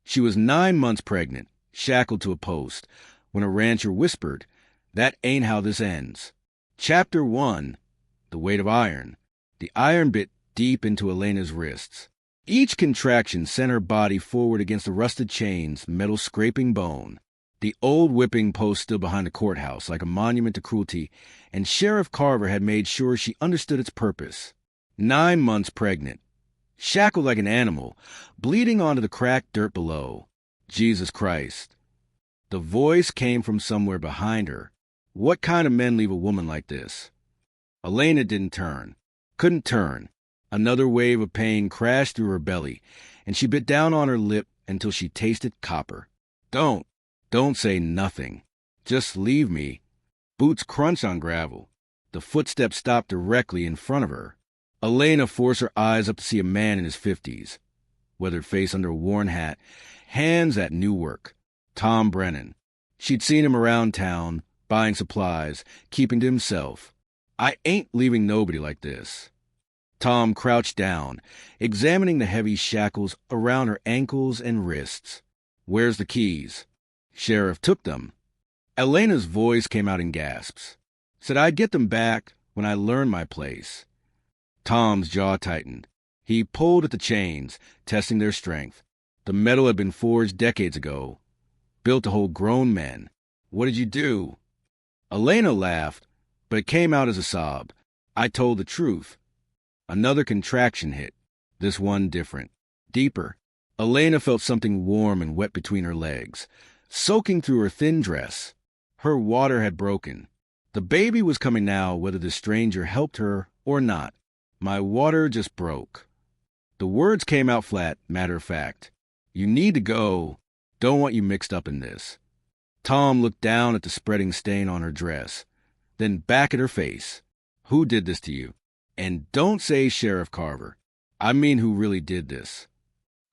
She was 9 months pregnant, shackled to a post, when a rancher whispered, "That ain't how this ends." Chapter 1. The Weight of Iron. The iron bit deep into Elena's wrists. Each contraction sent her body forward against the rusted chains, metal scraping bone. The old whipping post stood behind the courthouse like a monument to cruelty, and Sheriff Carver had made sure she understood its purpose. 9 months pregnant, shackled like an animal, bleeding onto the cracked dirt below. Jesus Christ. The voice came from somewhere behind her. What kind of men leave a woman like this? Elena didn't turn. Couldn't turn. Another wave of pain crashed through her belly, and she bit down on her lip until she tasted copper. Don't say nothing. Just leave me. Boots crunched on gravel. The footsteps stopped directly in front of her. Elena forced her eyes up to see a man in his 50s. Weathered face under a worn hat, hands at new work. Tom Brennan. She'd seen him around town, buying supplies, keeping to himself. "I ain't leaving nobody like this." Tom crouched down, examining the heavy shackles around her ankles and wrists. "Where's the keys?" Sheriff took them. Elena's voice came out in gasps. Said I'd get them back when I learned my place. Tom's jaw tightened. He pulled at the chains, testing their strength. The metal had been forged decades ago, built to hold grown men. "What did you do?" Elena laughed, but it came out as a sob. "I told the truth." Another contraction hit, this one different, deeper. Elena felt something warm and wet between her legs, soaking through her thin dress. Her water had broken. The baby was coming now, whether the stranger helped her or not. "My water just broke." The words came out flat, matter of fact. "You need to go. Don't want you mixed up in this." Tom looked down at the spreading stain on her dress, then back at her face. "Who did this to you? And don't say Sheriff Carver. I mean who really did this."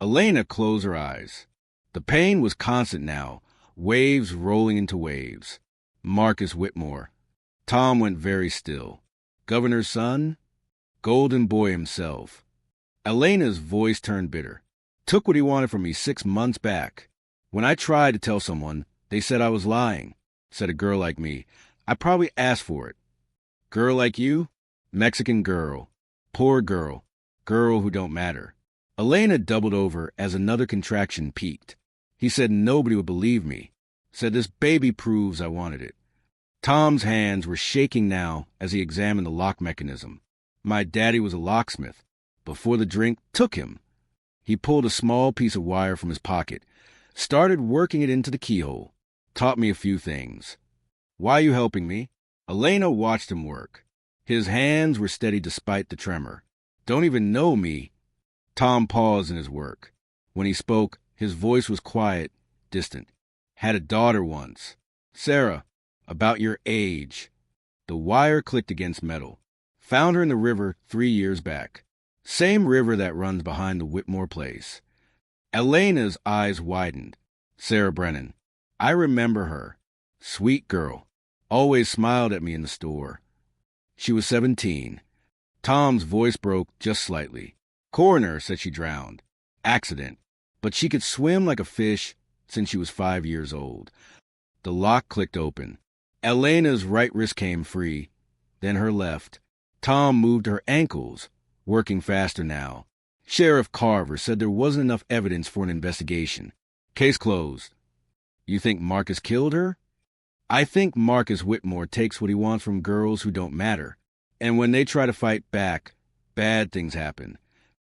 Elena closed her eyes. The pain was constant now, waves rolling into waves. Marcus Whitmore. Tom went very still. Governor's son? Golden Boy himself. Elena's voice turned bitter. "Took what he wanted from me 6 months back. When I tried to tell someone, they said I was lying. Said a girl like me. I probably asked for it. Girl like you? Mexican girl. Poor girl. Girl who don't matter." Elena doubled over as another contraction peaked. "He said nobody would believe me. Said this baby proves I wanted it." Tom's hands were shaking now as he examined the lock mechanism. "My daddy was a locksmith. Before the drink took him." He pulled a small piece of wire from his pocket, started working it into the keyhole. "Taught me a few things." "Why you helping me?" Elena watched him work. His hands were steady despite the tremor. "Don't even know me." Tom paused in his work. When he spoke, his voice was quiet, distant. "Had a daughter once. Sarah, about your age." The wire clicked against metal. "Found her in the river 3 years back. Same river that runs behind the Whitmore place." Elena's eyes widened. "Sarah Brennan. I remember her. Sweet girl. Always smiled at me in the store." She was 17. Tom's voice broke just slightly. "Coroner said she drowned. Accident. But she could swim like a fish since she was 5 years old." The lock clicked open. Elena's right wrist came free, then her left. Tom moved her ankles, working faster now. "Sheriff Carver said there wasn't enough evidence for an investigation. Case closed." "You think Marcus killed her?" "I think Marcus Whitmore takes what he wants from girls who don't matter. And when they try to fight back, bad things happen."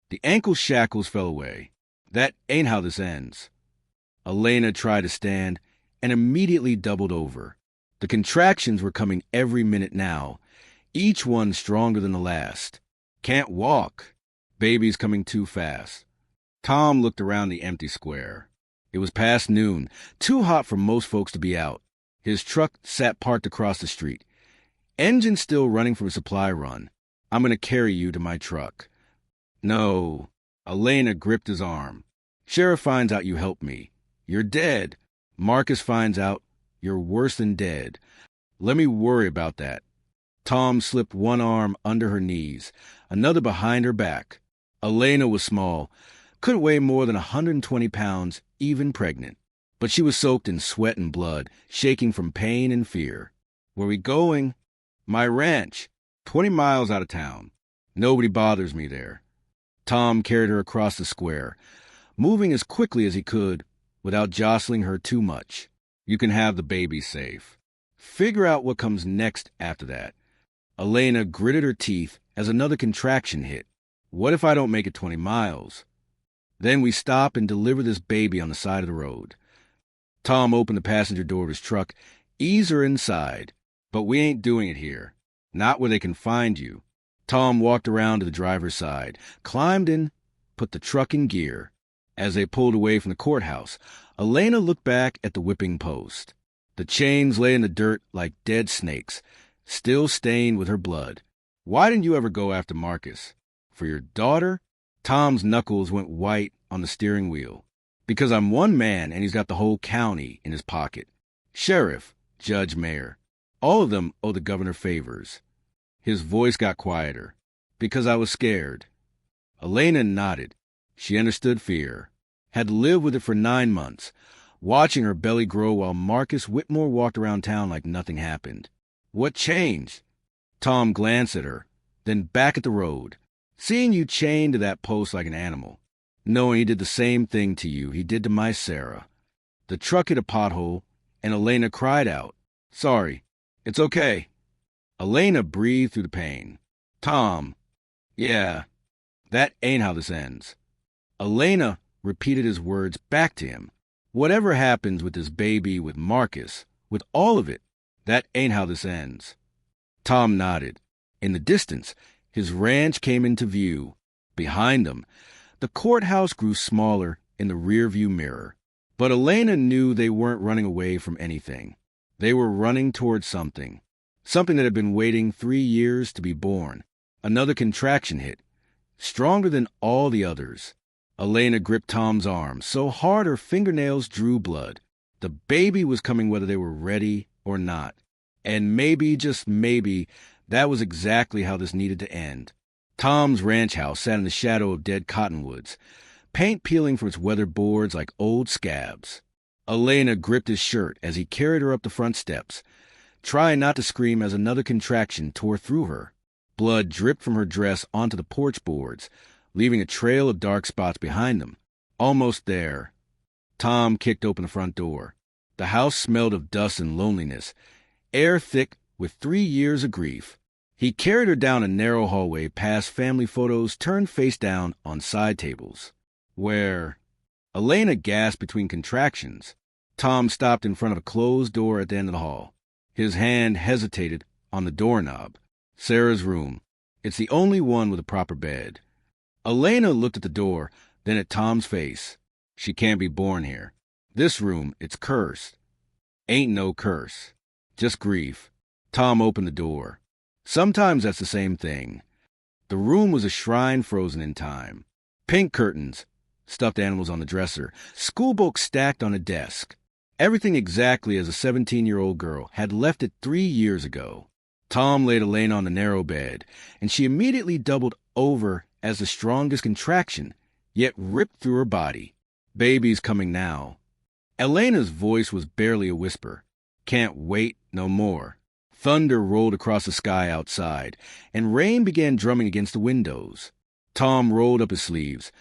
The ankle shackles fell away. "That ain't how this ends." Elena tried to stand and immediately doubled over. The contractions were coming every minute now, each one stronger than the last. "Can't walk. Baby's coming too fast." Tom looked around the empty square. It was past noon, too hot for most folks to be out. His truck sat parked across the street. Engine still running from a supply run. "I'm going to carry you to my truck." "No." Elena gripped his arm. "Sheriff finds out you helped me. You're dead. Marcus finds out you're worse than dead. Let me worry about that." Tom slipped one arm under her knees, another behind her back. Elena was small, couldn't weigh more than 120 pounds even pregnant. But she was soaked in sweat and blood, shaking from pain and fear. Where we going? My ranch, 20 miles out of town. Nobody bothers me there. Tom carried her across the square, moving as quickly as he could without jostling her too much. You can have the baby safe. Figure out what comes next after that. Elena gritted her teeth as another contraction hit. What if I don't make it 20 miles? Then we stop and deliver this baby on the side of the road. Tom opened the passenger door of his truck. Ease her inside. But we ain't doing it here. Not where they can find you. Tom walked around to the driver's side, climbed in, put the truck in gear. As they pulled away from the courthouse, Elena looked back at the whipping post. The chains lay in the dirt like dead snakes, still stained with her blood. Why didn't you ever go after Marcus? For your daughter? Tom's knuckles went white on the steering wheel. Because I'm one man and he's got the whole county in his pocket. Sheriff, judge, mayor. All of them owe the governor favors. His voice got quieter. Because I was scared. Elena nodded. She understood fear. Had lived with it for 9 months, watching her belly grow while Marcus Whitmore walked around town like nothing happened. What changed? Tom glanced at her, then back at the road. Seeing you chained to that post like an animal. Knowing he did the same thing to you he did to my Sarah. The truck hit a pothole, and Elena cried out. Sorry. It's okay. Elena breathed through the pain. Tom. Yeah. That ain't how this ends. Elena repeated his words back to him. Whatever happens with this baby, with Marcus, with all of it, that ain't how this ends. Tom nodded. In the distance, his ranch came into view. Behind them, the courthouse grew smaller in the rearview mirror. But Elena knew they weren't running away from anything. They were running towards something. Something that had been waiting 3 years to be born. Another contraction hit. Stronger than all the others. Elena gripped Tom's arm so hard her fingernails drew blood. The baby was coming whether they were ready or not. And maybe, just maybe, that was exactly how this needed to end. Tom's ranch house sat in the shadow of dead cottonwoods, paint peeling from its weathered boards like old scabs. Elena gripped his shirt as he carried her up the front steps, trying not to scream as another contraction tore through her. Blood dripped from her dress onto the porch boards, leaving a trail of dark spots behind them. Almost there. Tom kicked open the front door. The house smelled of dust and loneliness, air thick with 3 years of grief. He carried her down a narrow hallway past family photos turned face down on side tables. Where? Elena gasped between contractions. Tom stopped in front of a closed door at the end of the hall. His hand hesitated on the doorknob. Sarah's room. It's the only one with a proper bed. Elena looked at the door, then at Tom's face. She can't be born here. This room, it's cursed. Ain't no curse. Just grief. Tom opened the door. Sometimes that's the same thing. The room was a shrine frozen in time. Pink curtains, stuffed animals on the dresser, school books stacked on a desk. Everything exactly as a 17-year-old girl had left it 3 years ago. Tom laid Elena on the narrow bed, and she immediately doubled over as the strongest contraction, yet ripped through her body. Baby's coming now. Elena's voice was barely a whisper. Can't wait no more. Thunder rolled across the sky outside, and rain began drumming against the windows. Tom rolled up his sleeves,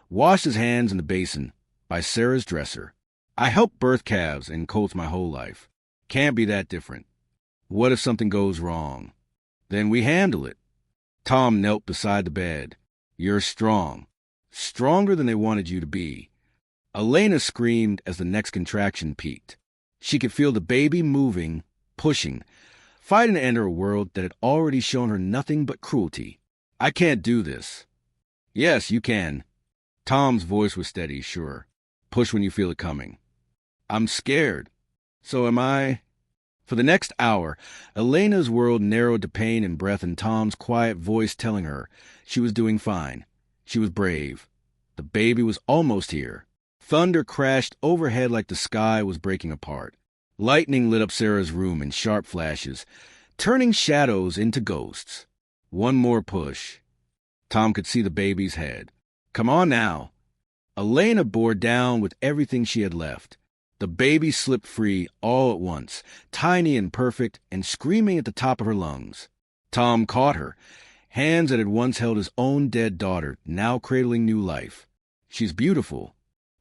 washed his hands in the basin by Sarah's dresser. I helped birth calves and colts my whole life. Can't be that different. What if something goes wrong? Then we handle it. Tom knelt beside the bed. You're strong. Stronger than they wanted you to be. Elena screamed as the next contraction peaked. She could feel the baby moving, pushing, fighting to enter a world that had already shown her nothing but cruelty. I can't do this. Yes, you can. Tom's voice was steady, sure. Push when you feel it coming. I'm scared. So am I. For the next hour, Elena's world narrowed to pain and breath and Tom's quiet voice telling her she was doing fine. She was brave. The baby was almost here. Thunder crashed overhead like the sky was breaking apart. Lightning lit up Sarah's room in sharp flashes, turning shadows into ghosts. One more push. Tom could see the baby's head. Come on now. Elena bore down with everything she had left. The baby slipped free all at once, tiny and perfect, and screaming at the top of her lungs. Tom caught her, hands that had once held his own dead daughter, now cradling new life. She's beautiful.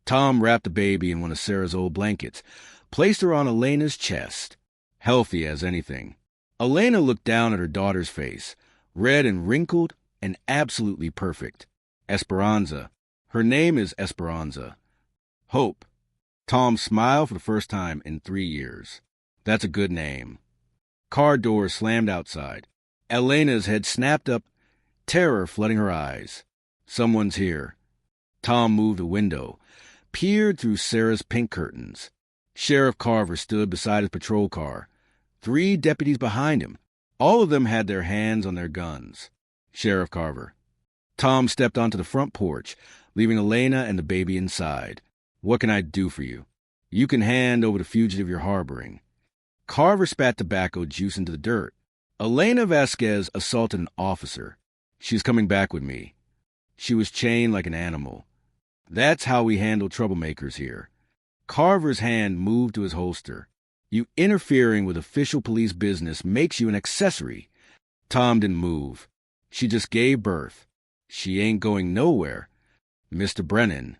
Tom wrapped the baby in one of Sarah's old blankets, placed her on Elena's chest, healthy as anything. Elena looked down at her daughter's face, red and wrinkled and absolutely perfect. Esperanza. Her name is Esperanza. Hope. Tom smiled for the first time in 3 years. That's a good name. Car door slammed outside. Elena's head snapped up, terror flooding her eyes. Someone's here. Tom moved a window, peered through Sarah's pink curtains. Sheriff Carver stood beside his patrol car. 3 deputies behind him. All of them had their hands on their guns. Sheriff Carver. Tom stepped onto the front porch, leaving Elena and the baby inside. What can I do for you? You can hand over the fugitive you're harboring. Carver spat tobacco juice into the dirt. Elena Vasquez assaulted an officer. She's coming back with me. She was chained like an animal. That's how we handle troublemakers here. Carver's hand moved to his holster. You interfering with official police business makes you an accessory. Tom didn't move. She just gave birth. She ain't going nowhere. Mr. Brennan.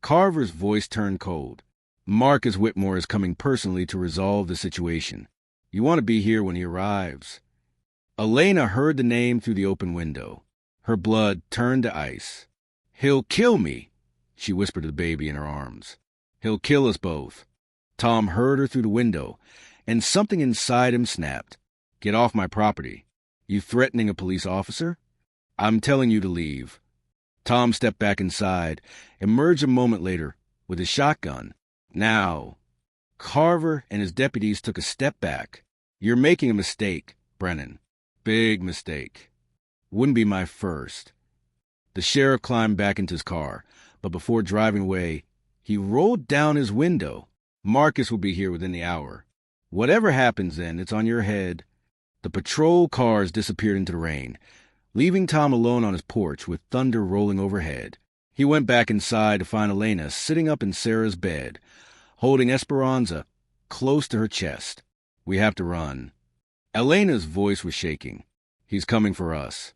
Carver's voice turned cold. Marcus Whitmore is coming personally to resolve the situation. You want to be here when he arrives. Elena heard the name through the open window. Her blood turned to ice. He'll kill me, she whispered to the baby in her arms. He'll kill us both. Tom heard her through the window, and something inside him snapped. Get off my property. You threatening a police officer? I'm telling you to leave. Tom stepped back inside, emerged a moment later with his shotgun. Now. Carver and his deputies took a step back. You're making a mistake, Brennan. Big mistake. Wouldn't be my first. The sheriff climbed back into his car, but before driving away, he rolled down his window. Marcus will be here within the hour. Whatever happens then, it's on your head. The patrol cars disappeared into the rain, leaving Tom alone on his porch with thunder rolling overhead. He went back inside to find Elena sitting up in Sarah's bed, holding Esperanza close to her chest. We have to run. Elena's voice was shaking. He's coming for us.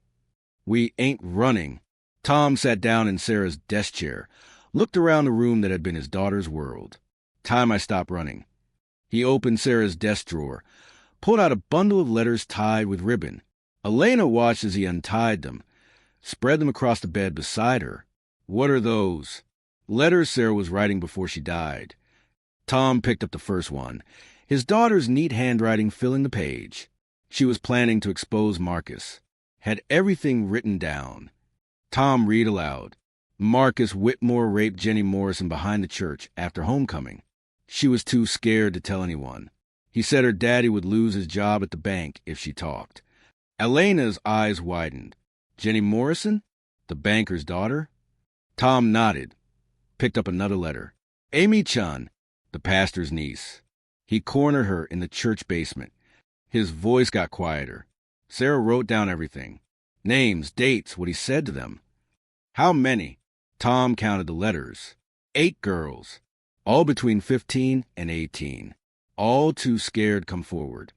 We ain't running. Tom sat down in Sarah's desk chair, looked around the room that had been his daughter's world. Time I stopped running. He opened Sarah's desk drawer, pulled out a bundle of letters tied with ribbon. Elena watched as he untied them, spread them across the bed beside her. What are those? Letters Sarah was writing before she died. Tom picked up the first one, his daughter's neat handwriting filling the page. She was planning to expose Marcus. Had everything written down. Tom read aloud. Marcus Whitmore raped Jenny Morrison behind the church after homecoming. She was too scared to tell anyone. He said her daddy would lose his job at the bank if she talked. Elena's eyes widened. Jenny Morrison? The banker's daughter? Tom nodded, picked up another letter. Amy Chun, the pastor's niece. He cornered her in the church basement. His voice got quieter. Sarah wrote down everything. Names, dates, what he said to them. How many? Tom counted the letters. 8 girls, all between 15 and 18. All too scared to come forward.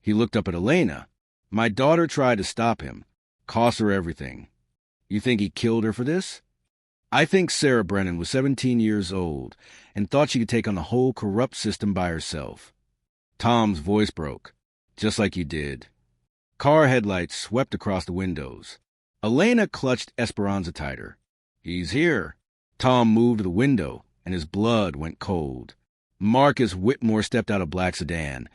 He looked up at Elena. My daughter tried to stop him. Cost her everything. You think he killed her for this? I think Sarah Brennan was 17 years old and thought she could take on the whole corrupt system by herself. Tom's voice broke, just like you did. Car headlights swept across the windows. Elena clutched Esperanza tighter. He's here. Tom moved to the window, and his blood went cold. Marcus Whitmore stepped out of a black sedan,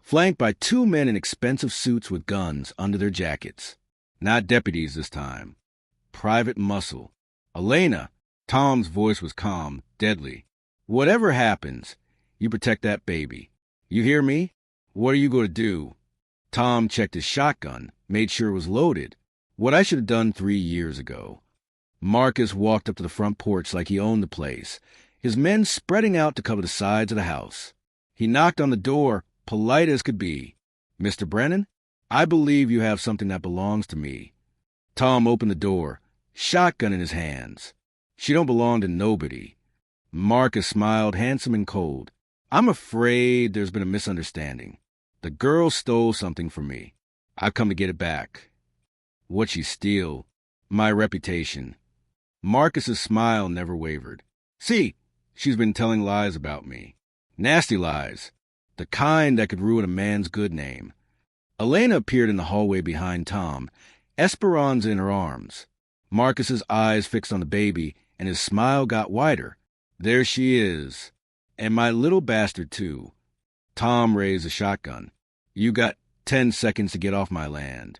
flanked by 2 men in expensive suits with guns under their jackets. Not deputies this time. Private muscle. Elena. Tom's voice was calm, deadly. Whatever happens, you protect that baby. You hear me? What are you going to do? Tom checked his shotgun, made sure it was loaded. What I should have done 3 years ago. Marcus walked up to the front porch like he owned the place, his men spreading out to cover the sides of the house. He knocked on the door, polite as could be. Mr. Brennan, I believe you have something that belongs to me. Tom opened the door, shotgun in his hands. She don't belong to nobody. Marcus smiled, handsome and cold. I'm afraid there's been a misunderstanding. The girl stole something from me. I've come to get it back. What'd she steal? My reputation. Marcus's smile never wavered. See, she's been telling lies about me. Nasty lies. The kind that could ruin a man's good name. Elena appeared in the hallway behind Tom, Esperanza in her arms. Marcus's eyes fixed on the baby, and his smile got wider. There she is. And my little bastard, too. Tom raised a shotgun. You got 10 seconds to get off my land.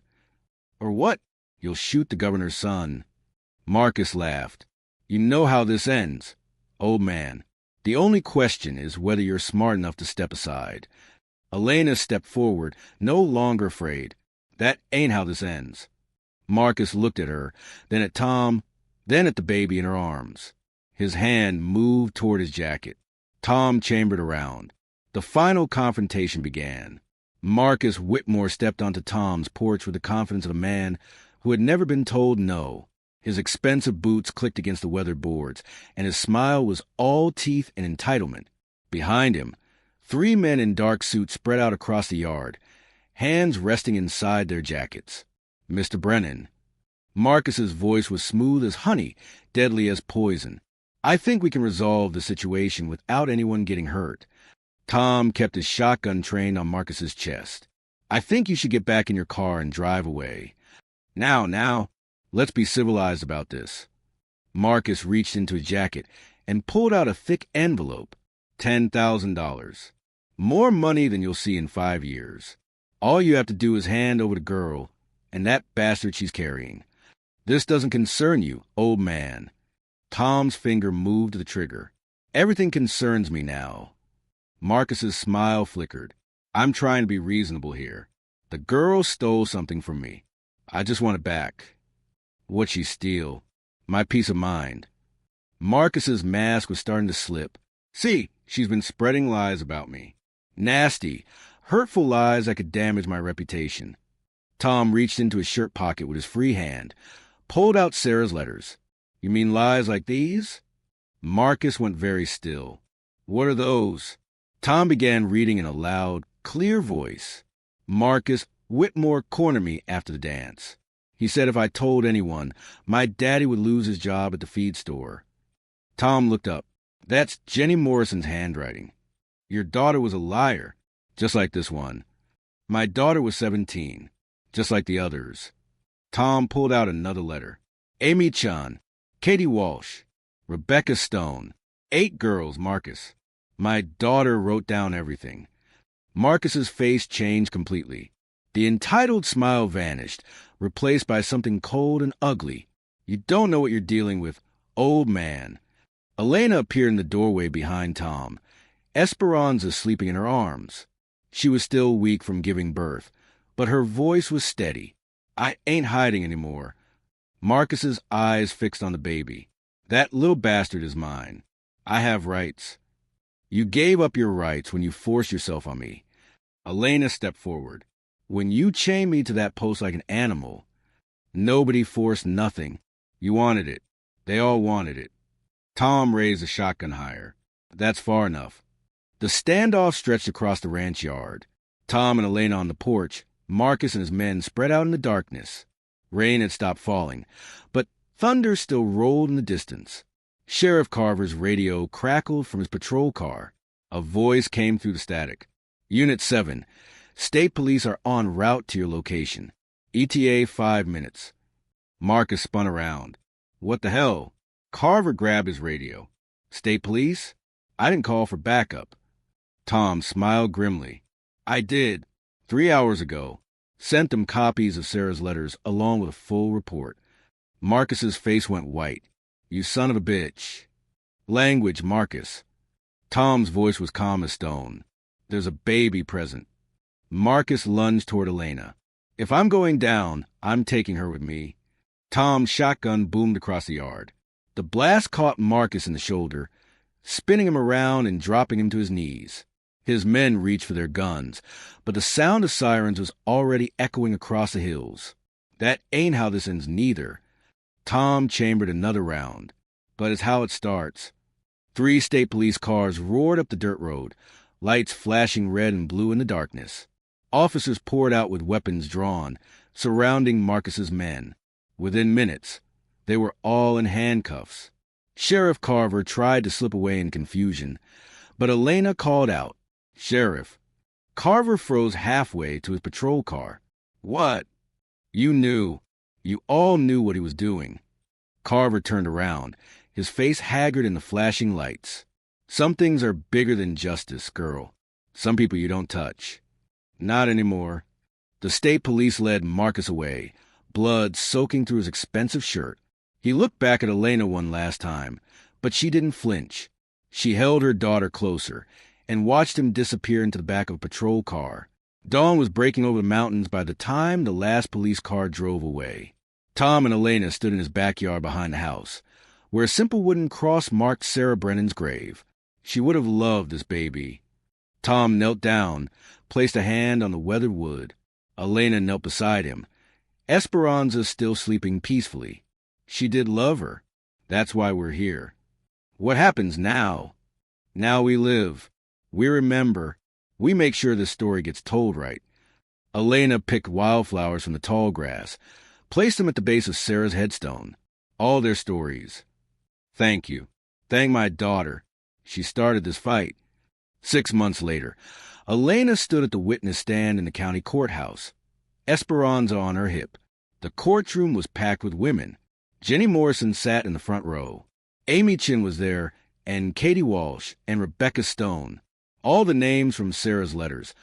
Or what? You'll shoot the governor's son. Marcus laughed. You know how this ends, old man. The only question is whether you're smart enough to step aside. Elena stepped forward, no longer afraid. That ain't how this ends. Marcus looked at her, then at Tom, then at the baby in her arms. His hand moved toward his jacket. Tom chambered around. The final confrontation began. Marcus Whitmore stepped onto Tom's porch with the confidence of a man who had never been told no. His expensive boots clicked against the weathered boards, and his smile was all teeth and entitlement. Behind him, 3 men in dark suits spread out across the yard, hands resting inside their jackets. Mr. Brennan. Marcus's voice was smooth as honey, deadly as poison. I think we can resolve the situation without anyone getting hurt. Tom kept his shotgun trained on Marcus's chest. I think you should get back in your car and drive away. Now, let's be civilized about this. Marcus reached into his jacket and pulled out a thick envelope. $10,000. More money than you'll see in 5 years. All you have to do is hand over the girl and that bastard she's carrying. This doesn't concern you, old man. Tom's finger moved to the trigger. Everything concerns me now. Marcus's smile flickered. I'm trying to be reasonable here. The girl stole something from me. I just want it back. What'd she steal? My peace of mind. Marcus's mask was starting to slip. See, she's been spreading lies about me. Nasty, hurtful lies that could damage my reputation. Tom reached into his shirt pocket with his free hand, pulled out Sarah's letters. You mean lies like these? Marcus went very still. What are those? Tom began reading in a loud, clear voice. Marcus Whitmore cornered me after the dance. He said if I told anyone, my daddy would lose his job at the feed store. Tom looked up. That's Jenny Morrison's handwriting. Your daughter was a liar, just like this one. My daughter was 17, just like the others. Tom pulled out another letter. Amy Chun, Katie Walsh, Rebecca Stone, 8 girls, Marcus. My daughter wrote down everything. Marcus's face changed completely. The entitled smile vanished, replaced by something cold and ugly. You don't know what you're dealing with, old man. Elena appeared in the doorway behind Tom, Esperanza sleeping in her arms. She was still weak from giving birth, but her voice was steady. I ain't hiding anymore. Marcus's eyes fixed on the baby. That little bastard is mine. I have rights. You gave up your rights when you forced yourself on me. Elena stepped forward. When you chained me to that post like an animal, nobody forced nothing. You wanted it. They all wanted it. Tom raised the shotgun higher. That's far enough. The standoff stretched across the ranch yard. Tom and Elena on the porch, Marcus and his men spread out in the darkness. Rain had stopped falling, but thunder still rolled in the distance. Sheriff Carver's radio crackled from his patrol car. A voice came through the static. Unit 7, State Police are en route to your location. ETA 5 minutes. Marcus spun around. What the hell? Carver grabbed his radio. State Police? I didn't call for backup. Tom smiled grimly. I did. 3 hours ago. Sent them copies of Sarah's letters along with a full report. Marcus's face went white. You son of a bitch. Language, Marcus. Tom's voice was calm as stone. There's a baby present. Marcus lunged toward Elena. If I'm going down, I'm taking her with me. Tom's shotgun boomed across the yard. The blast caught Marcus in the shoulder, spinning him around and dropping him to his knees. His men reached for their guns, but the sound of sirens was already echoing across the hills. That ain't how this ends neither. Tom chambered another round. but it's how it starts. 3 state police cars roared up the dirt road, lights flashing red and blue in the darkness. Officers poured out with weapons drawn, surrounding Marcus's men. Within minutes, they were all in handcuffs. Sheriff Carver tried to slip away in confusion, but Elena called out, "Sheriff." Carver froze halfway to his patrol car. "What?" "You knew. You all knew what he was doing." Carver turned around, his face haggard in the flashing lights. "Some things are bigger than justice, girl. Some people you don't touch." "Not anymore." The state police led Marcus away, blood soaking through his expensive shirt. He looked back at Elena one last time, but she didn't flinch. She held her daughter closer and watched him disappear into the back of a patrol car. Dawn was breaking over the mountains by the time the last police car drove away. Tom and Elena stood in his backyard behind the house, where a simple wooden cross marked Sarah Brennan's grave. She would have loved this baby. Tom knelt down, placed a hand on the weathered wood. Elena knelt beside him, Esperanza still sleeping peacefully. She did love her. That's why we're here. What happens now? Now we live. We remember. We make sure this story gets told right. Elena picked wildflowers from the tall grass, placed them at the base of Sarah's headstone. All their stories. Thank you. Thank my daughter. She started this fight. 6 months later, Elena stood at the witness stand in the county courthouse, Esperanza on her hip. The courtroom was packed with women. Jenny Morrison sat in the front row. Amy Chin was there, and Katie Walsh, and Rebecca Stone. All the names from Sarah's letters.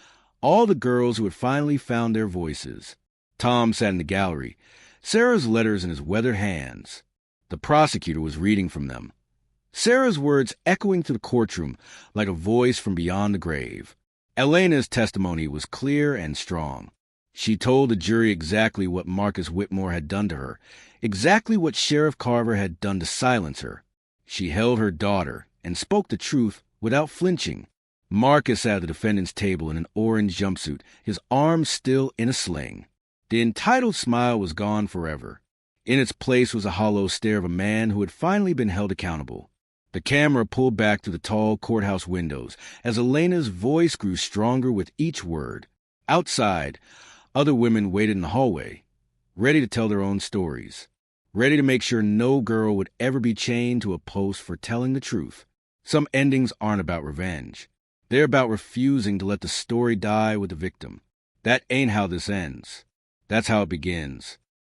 All the girls who had finally found their voices. Tom sat in the gallery, Sarah's letters in his weathered hands. The prosecutor was reading from them. Sarah's words echoing through the courtroom like a voice from beyond the grave. Elena's testimony was clear and strong. She told the jury exactly what Marcus Whitmore had done to her, exactly what Sheriff Carver had done to silence her. She held her daughter and spoke the truth without flinching. Marcus sat at the defendant's table in an orange jumpsuit, his arms still in a sling. The entitled smile was gone forever. In its place was a hollow stare of a man who had finally been held accountable. The camera pulled back through the tall courthouse windows as Elena's voice grew stronger with each word. Outside, other women waited in the hallway, ready to tell their own stories, ready to make sure no girl would ever be chained to a post for telling the truth. Some endings aren't about revenge. They're about refusing to let the story die with the victim. That ain't how this ends. That's how it begins.